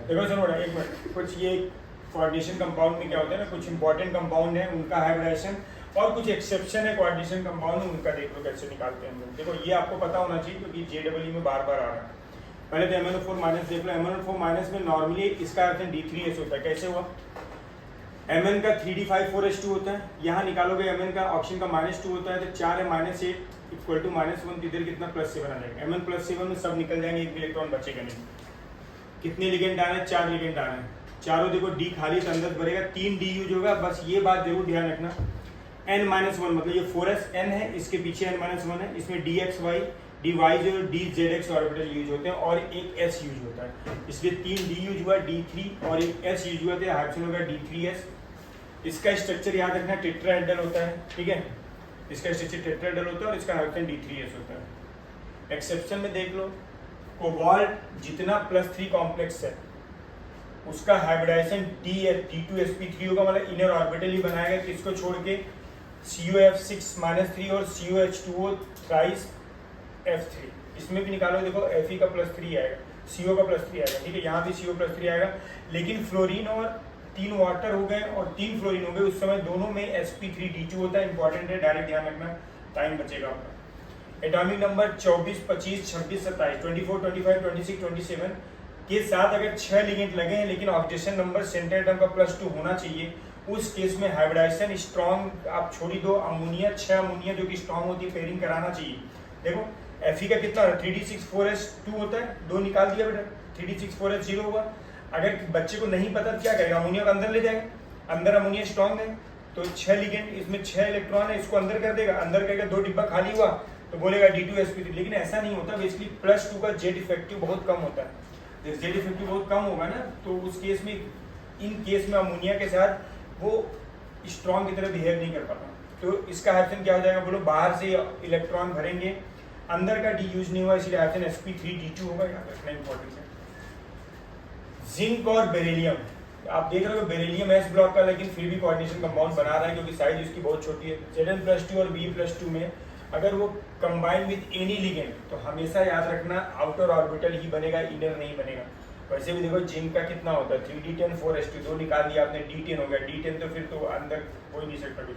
देखो सुनो एक मिनट, कुछ ये कोऑर्डिनेशन कंपाउंड में क्या होता है ना, कुछ इंपॉर्टेंट कंपाउंड है उनका हाइब्रिडाइजेशन और कुछ एक्सेप्शन है कोऑर्डिनेशन कंपाउंड में, उनका देख लो कैसे निकालते हैं हम लोग। देखो ये आपको पता होना चाहिए क्योंकि JEE में बार बार आ रहा है। पहले तो MnO4 माइनस देख लो। MnO4 माइनस में नॉर्मली इसका अर्थ D3S होता है। कैसे हुआ? Mn का 3D5,4H2 होता है, यहाँ निकालोगे Mn का ऑप्शन का -2 होता है, तो 4 है -8 इक्वल टू -1, इधर कितना +7 आ जाएगा। Mn +7 में सब निकल जाएंगे, एक भी इलेक्ट्रॉन बचेगा नहीं। कितने लिगेंड आने हैं? 4 लिगेंड आने हैं। चारों देखो D खाली तो अंदर भरेगा, 3 D यूज होगा। बस ये बात जरूर ध्यान रखना, n-1 मतलब ये 4s n है, इसके पीछे n-1 है, इसमें dxy dy और dzx ऑर्बिटल यूज होते हैं और एक s यूज होता है, इसलिए 3 D यूज हुआ, D3 और एक s यूज हुआ, तो हाइड्रोजन होगा D3s। इसका स्ट्रक्चर याद रखना टेट्राहेड्रल होता है, ठीक है, इसका स्ट्रक्चर टेट्राहेड्रल होता है और इसका हाइड्रोजन D3s होता है। एक्सेप्शन में देख लो, कोबाल्ट जितना +3 कॉम्प्लेक्स है उसका हाइब्रिडाइजेशन D2sp3 होगा, मतलब इनर ऑर्बिटल ही बनाएगा, किसको छोड़ के COF6-3 और COH2O थ्राइस F3। इसमें भी निकालो, देखो Fe का +3 आएगा, CO का +3 आएगा, ठीक है, यहाँ भी CO +3 आएगा। लेकिन फ्लोरीन और 3 वाटर हो गए और 3 फ्लोरीन हो गए, उस समय दोनों में sp3d2 होता है। इंपॉर्टेंट है, डायरेक्ट ध्यान रखना, टाइम बचेगा आपका। एटॉमिक नंबर 24, 25, 26, 27, 24, 25, 26, 27 के साथ अगर 6 लिगेंड लगे हैं लेकिन ऑक्सीडेशन नंबर सेंटर एटम का +2 होना चाहिए, उस केस में हाइब्रिडाइजेशन स्ट्रॉन्ग आप छोड़ी दो, अमोनिया 6 अमोनिया जो कि स्ट्रॉन्ग होती है पेयरिंग कराना चाहिए। देखो Fe का कितना 3d6,4s2 होता है, 2 निकाल दिया बेटा, 3d6,4s 0 हुआ। अगर बच्चे को नहीं पता क्या करेगा, अमोनिया को अंदर ले जाएगा, अंदर अमोनिया स्ट्रॉन्ग है तो 6 लिगेंड, इसमें 6 इलेक्ट्रॉन है, इसको अंदर कर देगा, अंदर करके 2 डिब्बा खाली हुआ तो बोलेगा D2sp3। लेकिन ऐसा नहीं होता, बेसिकली +2 का जेड इफेक्टिव बहुत कम होता है। जेड इफेक्टिव बहुत कम होगा ना, तो उस केस में, इन केस में अमोनिया के साथ वो स्ट्रॉन्ग की तरह बिहेव नहीं कर पाता, तो इसका हाइड्रोजन क्या हो जाएगा बोलो, बाहर से इलेक्ट्रॉन भरेंगे, अंदर का D यूज नहीं हुआ, इसलिए हाइड्रोजन sp3d2 होगा, याद रखना इंपॉर्टेंट है। जिंक और बेरिलियम, आप देख रहे हो बेरिलियम S ब्लॉक का, लेकिन फिर भी कोऑर्डिनेशन कंपाउंड बना रहा है क्योंकि साइज उसकी बहुत छोटी है। Zn+2 और B+2 में अगर वो कंबाइन विद एनी लिगेंड तो हमेशा याद रखना आउटर ऑर्बिटल ही बनेगा, इनर नहीं बनेगा। वैसे भी देखो जिंक का कितना होता है 3d10 4s2, 2 निकाल दिया आपने, D10 हो गया, D10 तो फिर तो अंदर हो ही नहीं सकता कुछ।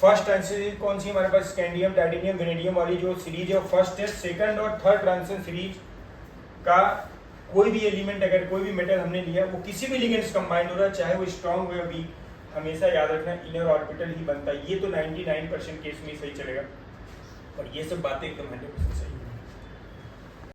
फर्स्ट ट्रांजिशन कौन सी हमारे पास, स्कैंडियम, टाइटेनियम, वेनेडियम वाली जो सीरीज है, फर्स्ट है। सेकंड और थर्ड ट्रांजिशन सीरीज का कोई भी एलिमेंट, अगर कोई भी मेटल हमने लिया वो किसी भी लिगेंड से कंबाइंड हो रहा है, चाहे वो स्ट्रॉन्ग हो या वीक, हमेशा याद रखना इनर ऑर्बिटल ही बनता है। ये तो 99% केस में सही चलेगा और ये सब बातें एकदम 100% सही है।